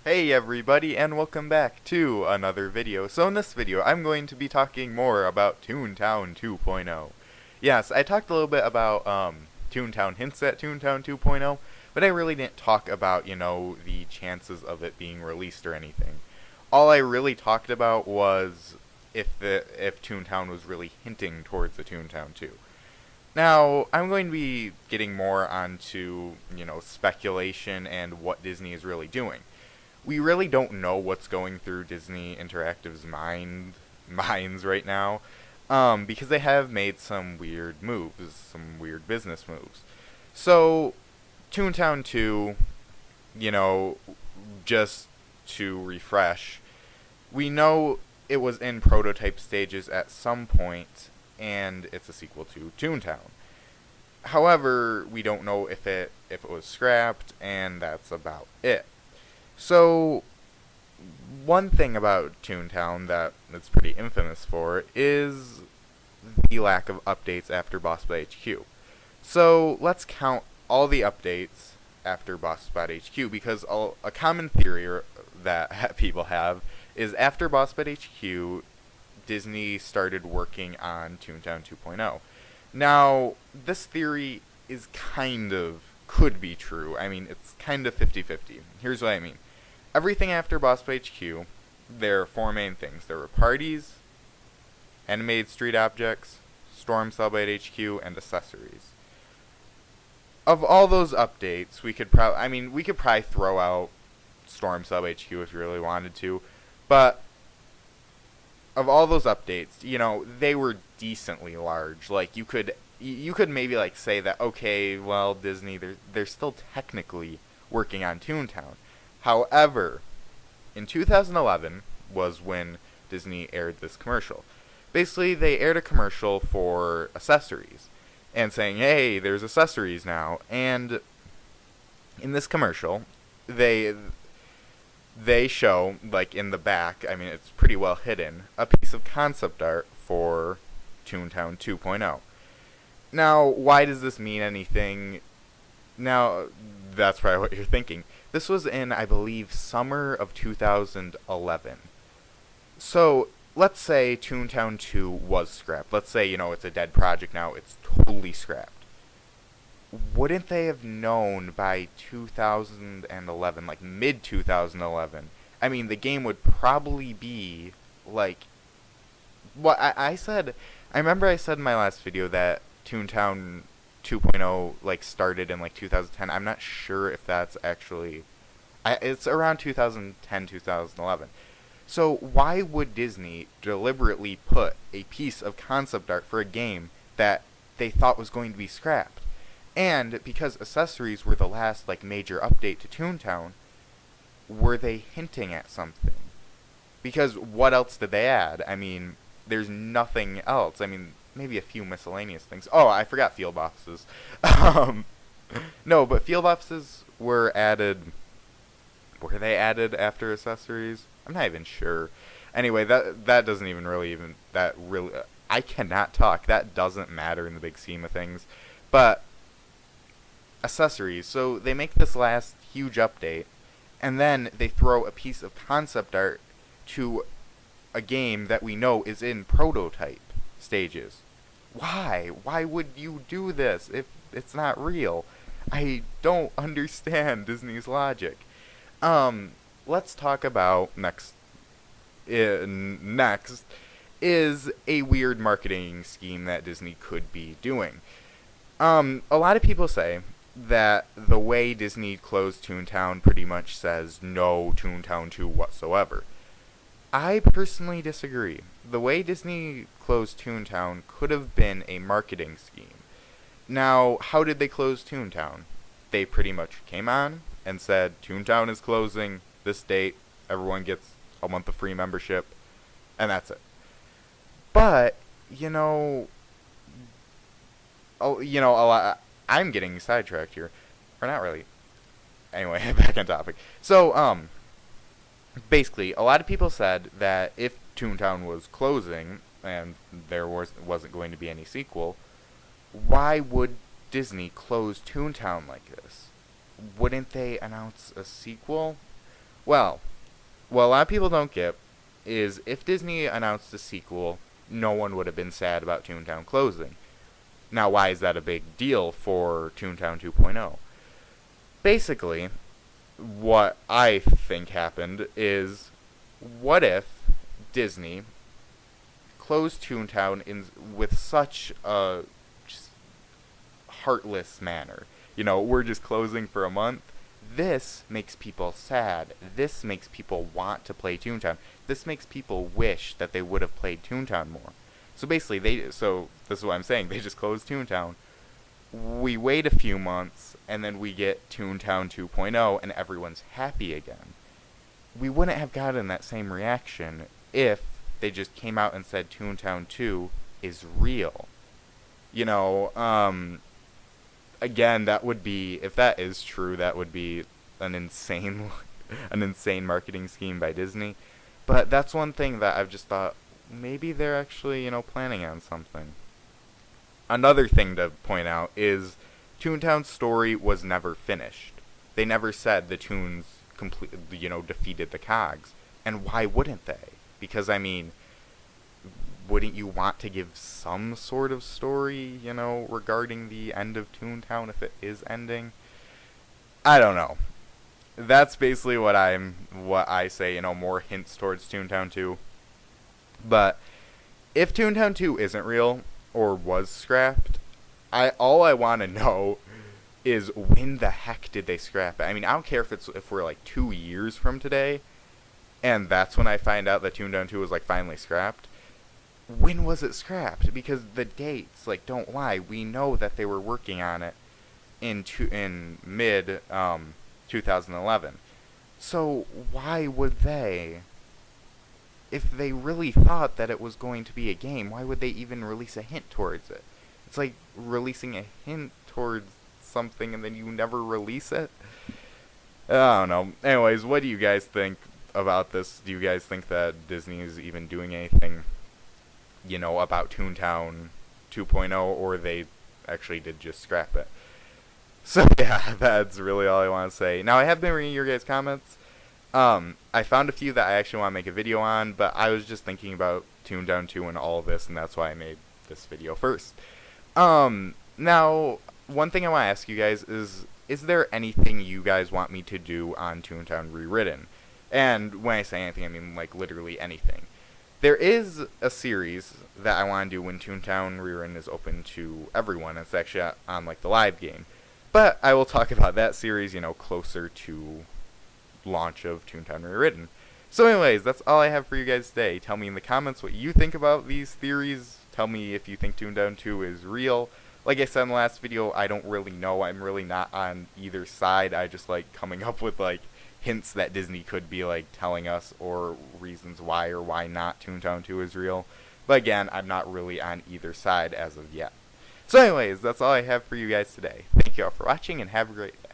Hey everybody, and welcome back to another video. So in this video, I'm going to be talking more about Toontown 2.0. Yes, I talked a little bit about Toontown hints at Toontown 2.0, but I really didn't talk about, the chances of it being released or anything. All I really talked about was if Toontown was really hinting towards a Toontown 2. Now, I'm going to be getting more onto, speculation and what Disney is really doing. We really don't know what's going through Disney Interactive's minds right now, because they have made some weird moves, some weird business moves. So, Toontown 2, you know, just to refresh, we know it was in prototype stages at some point, and it's a sequel to Toontown. However, we don't know if it was scrapped, and that's about it. So, one thing about Toontown that it's pretty infamous for is the lack of updates after Boss Battle HQ. So, let's count all the updates after Boss Battle HQ, because a common theory that people have is after Boss Battle HQ, Disney started working on Toontown 2.0. Now, this theory is could be true. I mean, it's kind of 50-50. Here's what I mean. Everything after Boss Battle HQ, there are four main things. There were parties, animated street objects, Storm Cellblade HQ, and accessories. Of all those updates, we could probably throw out Storm Cellblade HQ if you really wanted to, but of all those updates, they were decently large. Like you could maybe like say that, okay, well, Disney, they're still technically working on Toontown. However, in 2011 was when Disney aired this commercial. Basically, they aired a commercial for accessories and saying, hey, there's accessories now. And in this commercial, they show, like in the back, I mean, it's pretty well hidden, a piece of concept art for Toontown 2.0. Now, why does this mean anything? Now, that's probably what you're thinking. This was in, I believe, summer of 2011. So, let's say Toontown 2 was scrapped. Let's say, it's a dead project now. It's totally scrapped. Wouldn't they have known by 2011, like mid-2011? I mean, the game would probably be, like... What I said... I remember I said in my last video that Toontown 2.0 like started in like 2010. I'm not sure if that's actually it's around 2010, 2011. So why would Disney deliberately put a piece of concept art for a game that they thought was going to be scrapped? And because accessories were the last like major update to Toontown, were they hinting at something? Because what else did they add? I mean, there's nothing else. I mean, maybe a few miscellaneous things. Oh, I forgot field offices. No, but field offices were added. Were they added after accessories? I'm not even sure. Anyway, that doesn't even really I cannot talk. That doesn't matter in the big scheme of things. But accessories. So they make this last huge update, and then they throw a piece of concept art to a game that we know is in prototype stages. Why? Why would you do this if it's not real? I don't understand Disney's logic. Let's talk about next is a weird marketing scheme that Disney could be doing. A lot of people say that the way Disney closed Toontown pretty much says no Toontown 2 whatsoever. I personally disagree. The way Disney closed Toontown could have been a marketing scheme. Now, how did they close Toontown? They pretty much came on and said, Toontown is closing this date, everyone gets a month of free membership, and that's it. But, I'm getting sidetracked here. Or not really. Anyway, back on topic. So, basically, a lot of people said that if Toontown was closing and there wasn't going to be any sequel, why would Disney close Toontown like this? Wouldn't they announce a sequel? Well, what a lot of people don't get is if Disney announced a sequel, no one would have been sad about Toontown closing. Now, why is that a big deal for Toontown 2.0? Basically, what I think happened is, what if Disney closed Toontown with such a just heartless manner? You know, we're just closing for a month. This makes people sad. This makes people want to play Toontown. This makes people wish that they would have played Toontown more. So basically, this is what I'm saying. They just closed Toontown. We wait a few months, and then we get Toontown 2.0, and everyone's happy again. We wouldn't have gotten that same reaction if they just came out and said Toontown 2 is real. You know, again, that would be, if that is true, that would be an insane, an insane marketing scheme by Disney. But that's one thing that I've just thought, maybe they're actually, planning on something. Another thing to point out is Toontown's story was never finished. They never said the Toons defeated the Cogs. And why wouldn't they? Because, wouldn't you want to give some sort of story, regarding the end of Toontown if it is ending? I don't know. That's basically what I say, more hints towards Toontown 2. But if Toontown 2 isn't real, or was scrapped, all I want to know is when the heck did they scrap it? I don't care if we're like 2 years from today, and that's when I find out that Toontown 2 was like finally scrapped. When was it scrapped? Because the dates don't lie. We know that they were working on it in mid 2011. So why would they? If they really thought that it was going to be a game, why would they even release a hint towards it? It's like releasing a hint towards something and then you never release it? I don't know. Anyways, what do you guys think about this? Do you guys think that Disney is even doing anything, about Toontown 2.0, or they actually did just scrap it? So yeah, that's really all I want to say. Now, I have been reading your guys' comments. I found a few that I actually want to make a video on, but I was just thinking about Toontown 2 and all of this, and that's why I made this video first. Now, one thing I want to ask you guys is there anything you guys want me to do on Toontown Rewritten? And when I say anything, I mean, literally anything. There is a series that I want to do when Toontown Rewritten is open to everyone. It's actually on, the live game. But I will talk about that series, closer to launch of Toontown Rewritten. So anyways, that's all I have for you guys today. Tell me in the comments what you think about these theories. Tell me if you think Toontown 2 is real. Like I said in the last video, I don't really know. I'm really not on either side. I just like coming up with hints that Disney could be telling us, or reasons why or why not Toontown 2 is real. But again, I'm not really on either side as of yet. So anyways, that's all I have for you guys today. Thank you all for watching and have a great day.